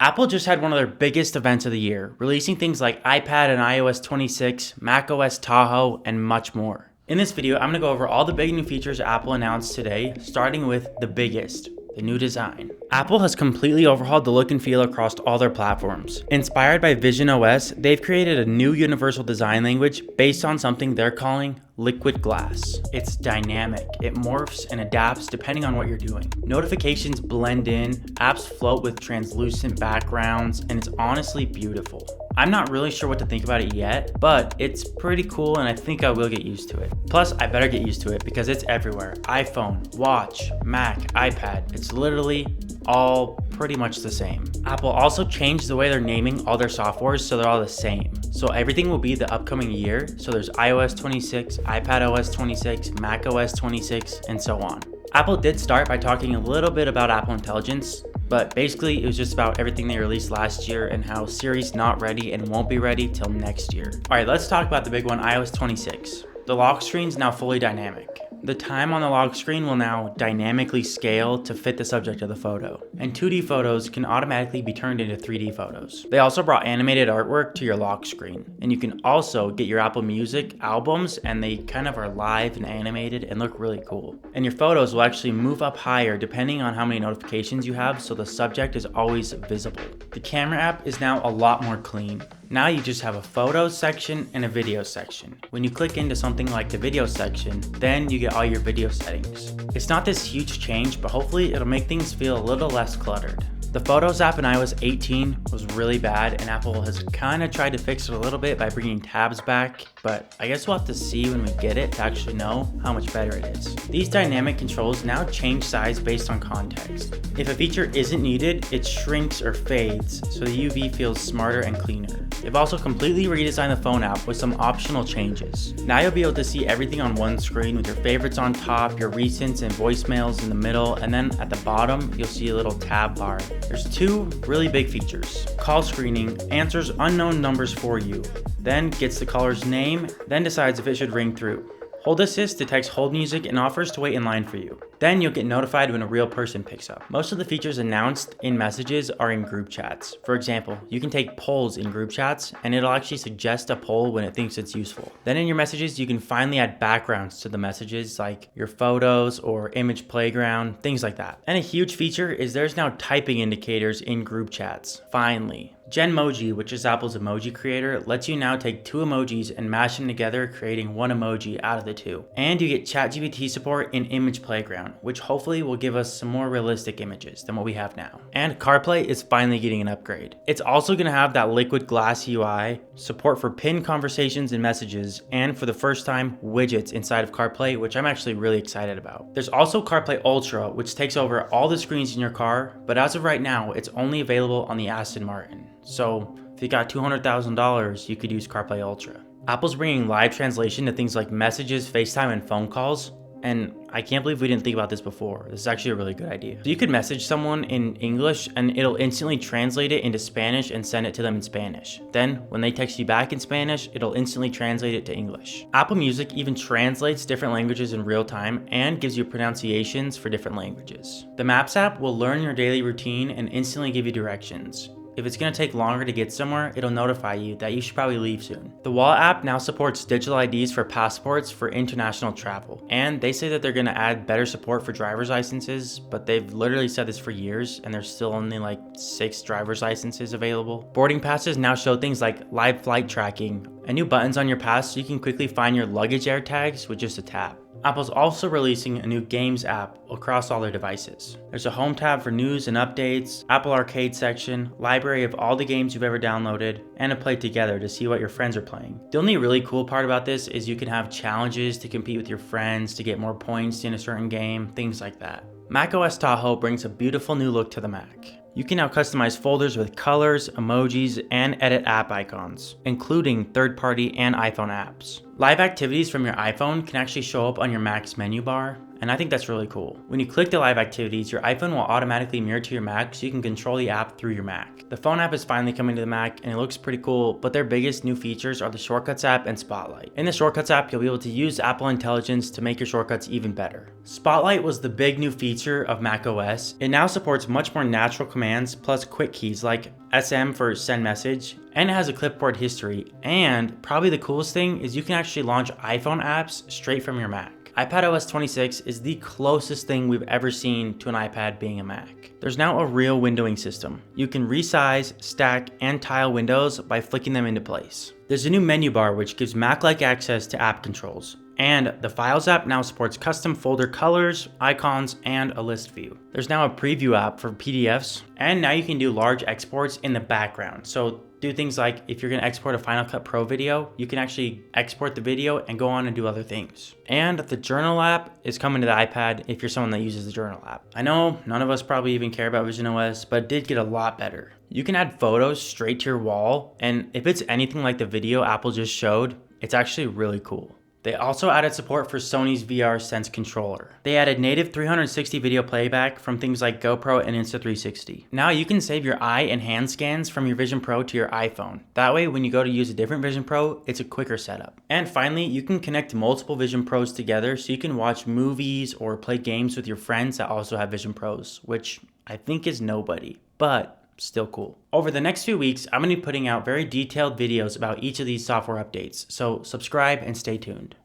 Apple just had one of their biggest events of the year, releasing things like iPad and iOS 26, macOS Tahoe, and much more. In this video, I'm going to go over all the big new features Apple announced today, starting with the biggest, the new design. Apple has completely overhauled the look and feel across all their platforms. Inspired by Vision OS, they've created a new universal design language based on something they're calling liquid glass. It's dynamic, it morphs and adapts depending on what you're doing. Notifications blend in, apps float with translucent backgrounds, and it's honestly beautiful. I'm not really sure what to think about it yet, but it's pretty cool and I think I will get used to it. Plus, I better get used to it because it's everywhere. iPhone, watch, Mac, iPad, it's literally all pretty much the same. Apple also changed the way they're naming all their softwares so they're all the same. So everything will be the upcoming year. So there's iOS 26, iPadOS 26, macOS 26, and so on. Apple did start by talking a little bit about Apple Intelligence, but basically it was just about everything they released last year and how Siri's not ready and won't be ready till next year. All right, let's talk about the big one, iOS 26. The lock screen's now fully dynamic. The time on the lock screen will now dynamically scale to fit the subject of the photo, and 2D photos can automatically be turned into 3D photos. They also brought animated artwork to your lock screen, and you can also get your Apple Music albums, and they kind of are live and animated and look really cool. And your photos will actually move up higher depending on how many notifications you have, so the subject is always visible. The camera app is now a lot more clean. Now you just have a photos section and a video section. When you click into something like the video section, then you get all your video settings. It's not this huge change, but hopefully it'll make things feel a little less cluttered. The Photos app in iOS 18 was really bad, and Apple has kind of tried to fix it a little bit by bringing tabs back, but I guess we'll have to see when we get it to actually know how much better it is. These dynamic controls now change size based on context. If a feature isn't needed, it shrinks or fades, so the UV feels smarter and cleaner. They've also completely redesigned the phone app with some optional changes. Now you'll be able to see everything on one screen with your favorites on top, your recents and voicemails in the middle, and then at the bottom, you'll see a little tab bar. There's two really big features. Call screening answers unknown numbers for you, then gets the caller's name, then decides if it should ring through. Hold Assist detects hold music and offers to wait in line for you. Then you'll get notified when a real person picks up. Most of the features announced in messages are in group chats. For example, you can take polls in group chats and it'll actually suggest a poll when it thinks it's useful. Then in your messages, you can finally add backgrounds to the messages like your photos or image playground, things like that. And a huge feature is there's now typing indicators in group chats. Finally. Genmoji, which is Apple's emoji creator, lets you now take two emojis and mash them together, creating one emoji out of the two. And you get ChatGPT support in Image Playground, which hopefully will give us some more realistic images than what we have now. And CarPlay is finally getting an upgrade. It's also going to have that liquid glass UI, support for pinned conversations and messages, and for the first time, widgets inside of CarPlay, which I'm actually really excited about. There's also CarPlay Ultra, which takes over all the screens in your car, but as of right now, it's only available on the Aston Martin. So if you got $200,000, you could use CarPlay Ultra. Apple's bringing live translation to things like messages, FaceTime, and phone calls. And I can't believe we didn't think about this before. This is actually a really good idea. So you could message someone in English and it'll instantly translate it into Spanish and send it to them in Spanish. Then when they text you back in Spanish, it'll instantly translate it to English. Apple Music even translates different languages in real time and gives you pronunciations for different languages. The Maps app will learn your daily routine and instantly give you directions. If it's going to take longer to get somewhere, it'll notify you that you should probably leave soon. The Wallet app now supports digital IDs for passports for international travel. And they say that they're going to add better support for driver's licenses, but they've literally said this for years and there's still only like 6 driver's licenses available. Boarding passes now show things like live flight tracking and new buttons on your pass so you can quickly find your luggage AirTags with just a tap. Apple's also releasing a new Games app across all their devices. There's a home tab for news and updates, Apple Arcade section, library of all the games you've ever downloaded, and a Play Together to see what your friends are playing. The only really cool part about this is you can have challenges to compete with your friends to get more points in a certain game, things like that. macOS Tahoe brings a beautiful new look to the Mac. You can now customize folders with colors, emojis, and edit app icons, including third-party and iPhone apps. Live activities from your iPhone can actually show up on your Mac's menu bar, and I think that's really cool. When you click the live activities, your iPhone will automatically mirror to your Mac so you can control the app through your Mac. The phone app is finally coming to the Mac and it looks pretty cool, but their biggest new features are the Shortcuts app and Spotlight. In the Shortcuts app, you'll be able to use Apple Intelligence to make your shortcuts even better. Spotlight was the big new feature of macOS. It now supports much more natural commands plus quick keys like SM for send message, and it has a clipboard history, and probably the coolest thing is you can actually launch iPhone apps straight from your Mac. iPadOS 26 is the closest thing we've ever seen to an iPad being a Mac. There's now a real windowing system. You can resize, stack, and tile windows by flicking them into place. There's a new menu bar which gives Mac-like access to app controls. And the Files app now supports custom folder colors, icons, and a list view. There's now a preview app for PDFs, and now you can do large exports in the background. So do things like if you're gonna export a Final Cut Pro video, you can actually export the video and go on and do other things. And the Journal app is coming to the iPad if you're someone that uses the Journal app. I know none of us probably even care about visionOS, but it did get a lot better. You can add photos straight to your wall, and if it's anything like the video Apple just showed, it's actually really cool. They also added support for Sony's VR Sense controller. They added native 360 video playback from things like GoPro and Insta360. Now you can save your eye and hand scans from your Vision Pro to your iPhone. That way, when you go to use a different Vision Pro, it's a quicker setup. And finally, you can connect multiple Vision Pros together so you can watch movies or play games with your friends that also have Vision Pros, which I think is nobody, but still cool. Over the next few weeks, I'm going to be putting out very detailed videos about each of these software updates, so subscribe and stay tuned.